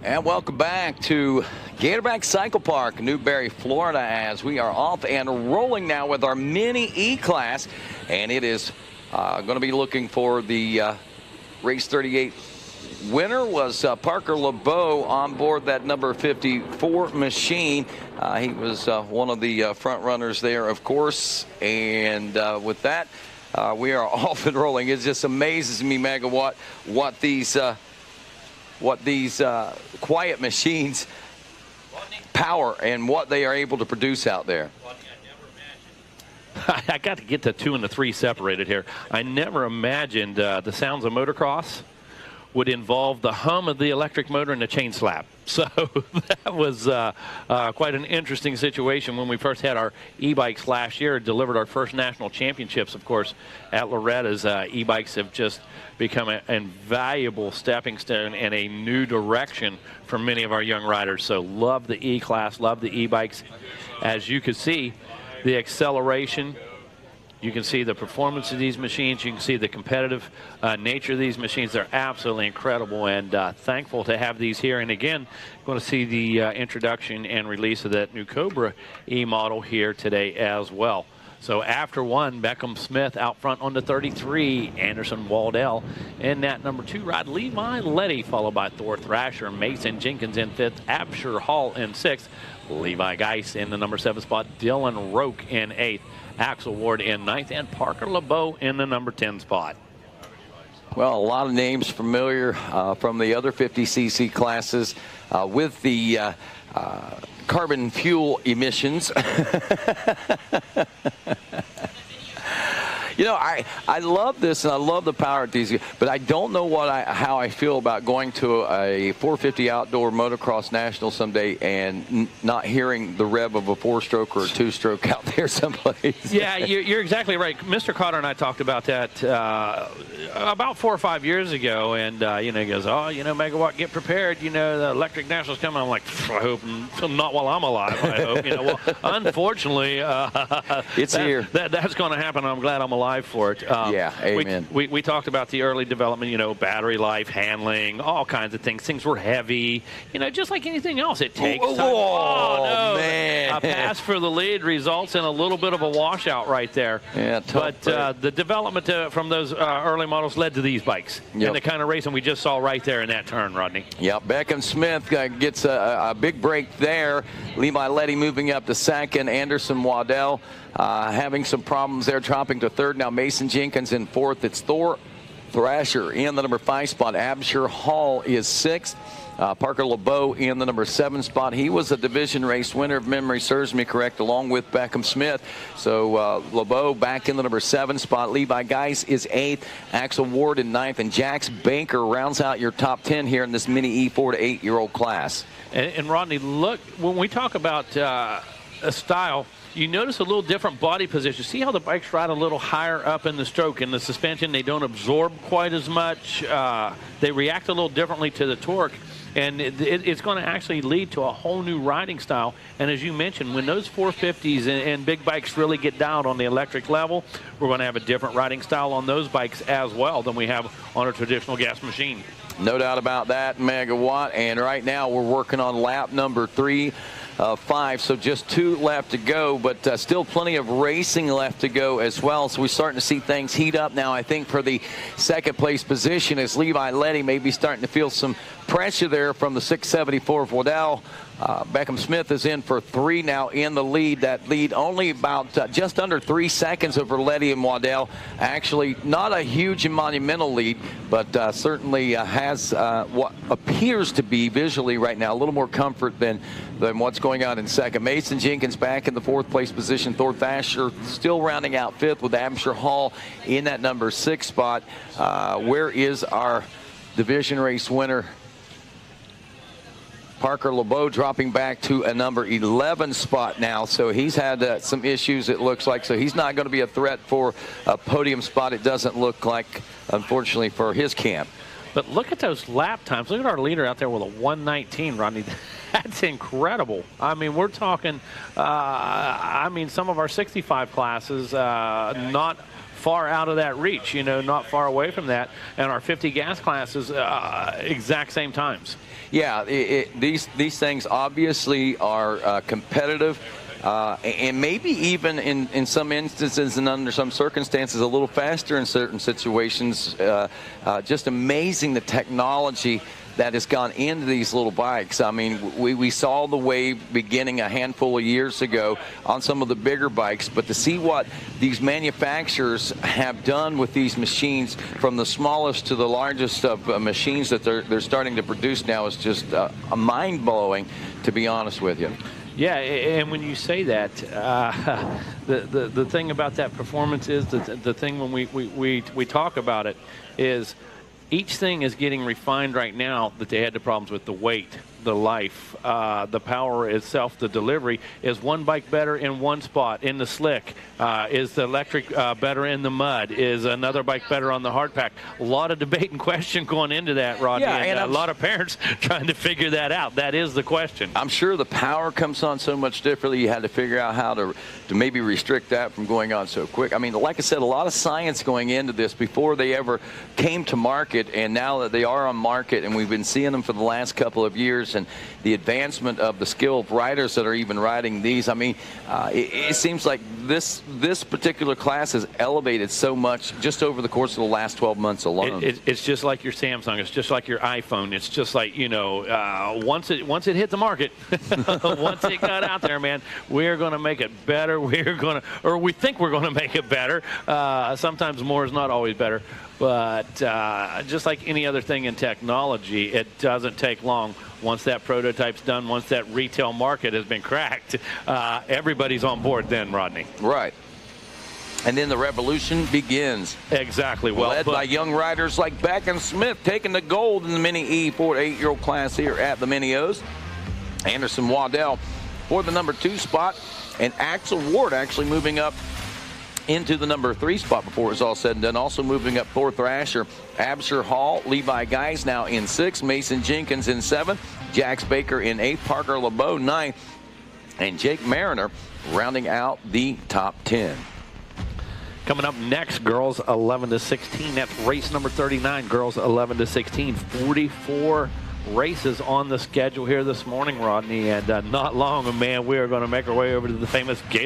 And welcome back to Gatorback Cycle Park, Newberry, Florida, as we are off and rolling now with our mini E-Class. And it is going to be looking for the race 38 winner was Parker LeBeau on board that number 54 machine. He was one of the front runners there, of course. And with that, we are off and rolling. It just amazes me, Megawatt, what these quiet machines power and what they are able to produce out there. I got to get the 2 and the 3 separated here. I never imagined the sounds of motocross would involve the hum of the electric motor and the chain slap. So that was quite an interesting situation when we first had our e-bikes last year, delivered our first national championships, of course, at Loretta's. E-bikes have just become an invaluable stepping stone and a new direction for many of our young riders. So love the E-Class, love the e-bikes. As you can see, the acceleration, you can see the performance of these machines. You can see the competitive nature of these machines. They're absolutely incredible, and thankful to have these here. And again, going to see the introduction and release of that new Cobra E model here today as well. So after one, Beckham Smith out front on the 33, Anderson Waddell in that number 2 ride, Levi Letty, followed by Thor Thrasher, Mason Jenkins in 5th, Absher Hall in 6th, Levi Geis in the number 7 spot, Dylan Roke in 8th, Axel Ward in 9th, and Parker LeBeau in the number 10 spot. Well, a lot of names familiar from the other 50cc classes with the carbon fuel emissions. You know, I love this, and I love the power at these, but I don't know how I feel about going to a 450 outdoor motocross national someday and not hearing the rev of a 4-stroke or a 2-stroke out there someplace. Yeah, you're exactly right. Mr. Cotter and I talked about that about 4 or 5 years ago, and you know, he goes, "Oh, you know, Megawatt, get prepared. You know, the electric nationals coming." I'm like, I hope not while I'm alive. I hope. You know, well, unfortunately, it's here. That's going to happen. I'm glad I'm alive for it. Yeah, amen. We talked about the early development, you know, battery life, handling, all kinds of things. Things were heavy, you know, just like anything else. It takes time. Oh, no. man. A pass for the lead results in a little bit of a washout right there. Yeah, but the development from those early models led to these bikes. Yep. And the kind of racing we just saw right there in that turn, Rodney. Yep, Beckham Smith gets a big break there. Levi Letty moving up to 2nd. Anderson Waddell having some problems there, dropping to 3rd. Now Mason Jenkins in 4th. It's Thor Thrasher in the number 5 spot. Absher Hall is 6th. Parker LeBeau in the number 7 spot. He was a division race winner, if memory serves me correct, along with Beckham Smith. So LeBeau back in the number 7 spot. Levi Geis is 8th. Axel Ward in 9th. And Jax Banker rounds out your top 10 here in this mini E4 to 8-year-old class. And Rodney, look, when we talk about a style, you notice a little different body position. See how the bikes ride a little higher up in the stroke. In the suspension, they don't absorb quite as much. They react a little differently to the torque. And it's going to actually lead to a whole new riding style. And as you mentioned, when those 450s and big bikes really get down on the electric level, we're going to have a different riding style on those bikes as well than we have on a traditional gas machine. No doubt about that, Megawatt. And right now we're working on lap number 3 of 5, so just 2 left to go, but still plenty of racing left to go as well. So we're starting to see things heat up now, I think, for the 2nd place position, as Levi Letty may be starting to feel some pressure there from the 674 of Waddell. Beckham Smith is in for 3 now in the lead. That lead only about just under 3 seconds over Letty and Waddell. Actually, not a huge and monumental lead, but certainly has what appears to be visually right now a little more comfort than what's going on in 2nd. Mason Jenkins back in the 4th place position. Thor Thrasher still rounding out 5th with Absher Hall in that number 6 spot. Where is our division race winner? Parker LeBeau dropping back to a number 11 spot now. So he's had some issues, it looks like. So he's not going to be a threat for a podium spot, it doesn't look like, unfortunately, for his camp. But look at those lap times. Look at our leader out there with a 1:19, Rodney. That's incredible. I mean, we're talking, some of our 65 classes, not far out of that reach, not far away from that. And our 50 gas classes, exact same times. Yeah, these things obviously are competitive. And maybe even in some instances and under some circumstances a little faster in certain situations. Just amazing the technology that has gone into these little bikes. I mean, we saw the wave beginning a handful of years ago on some of the bigger bikes, but to see what these manufacturers have done with these machines, from the smallest to the largest of machines that they're starting to produce now, is just mind-blowing, to be honest with you. Yeah, and when you say that, the thing about that performance is the thing when we talk about it is each thing is getting refined right now. That they had the problems with the weight, the life, the power itself, the delivery. Is one bike better in one spot in the slick? Is the electric better in the mud? Is another bike better on the hard pack? A lot of debate and question going into that, Rodney, yeah, and a lot of parents trying to figure that out. That is the question. I'm sure the power comes on so much differently. You had to figure out how to maybe restrict that from going on so quick. I mean, like I said, a lot of science going into this before they ever came to market, and now that they are on market, and we've been seeing them for the last couple of years, and the advancement of the skill of riders that are even riding these. I mean, it seems like this particular class has elevated so much just over the course of the last 12 months alone. It's just like your Samsung. It's just like your iPhone. It's just like, once it hit the market, once it got out there, man, we're going to make it better. We think we're going to make it better. Sometimes more is not always better. But just like any other thing in technology, it doesn't take long. Once that prototype's done, once that retail market has been cracked, everybody's on board then, Rodney. Right. And then the revolution begins. Exactly. Well, led by young riders like Beck and Smith, taking the gold in the Mini E 4 to 8-year-old class here at the Mini O's. Anderson Waddell for the number 2 spot, and Axel Ward actually moving up into the number 3 spot before it's all said and done. Also moving up Thor Thrasher, Absher Hall, Levi Guys now in 6th, Mason Jenkins in 7th, Jax Baker in 8th, Parker LeBeau 9th, and Jake Mariner rounding out the top 10. Coming up next, girls 11 to 16. That's race number 39, girls 11 to 16. 44 races on the schedule here this morning, Rodney, and not long, man, we are going to make our way over to the famous Gator